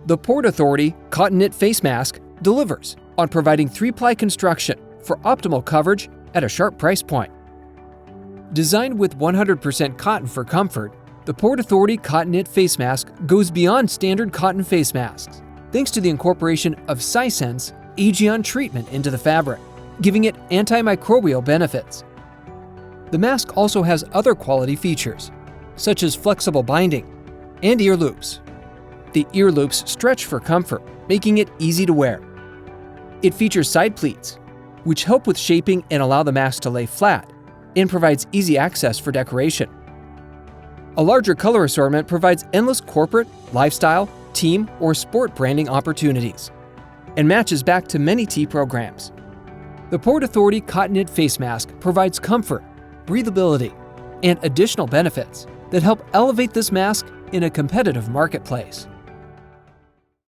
The Port Authority Cotton Knit Face Mask delivers on providing 3-ply construction for optimal coverage at a sharp price point. Designed with 100% cotton for comfort, the Port Authority Cotton Knit Face Mask goes beyond standard cotton face masks, thanks to the incorporation of Sisense Aegeon treatment into the fabric, giving it antimicrobial benefits. The mask also has other quality features, such as flexible binding and ear loops. The ear loops stretch for comfort, making it easy to wear. It features side pleats, which help with shaping and allow the mask to lay flat, and provides easy access for decoration. A larger color assortment provides endless corporate, lifestyle, team, or sport branding opportunities, and matches back to many tea programs. The Port Authority Cotton Knit Face Mask provides comfort, breathability, and additional benefits that help elevate this mask in a competitive marketplace.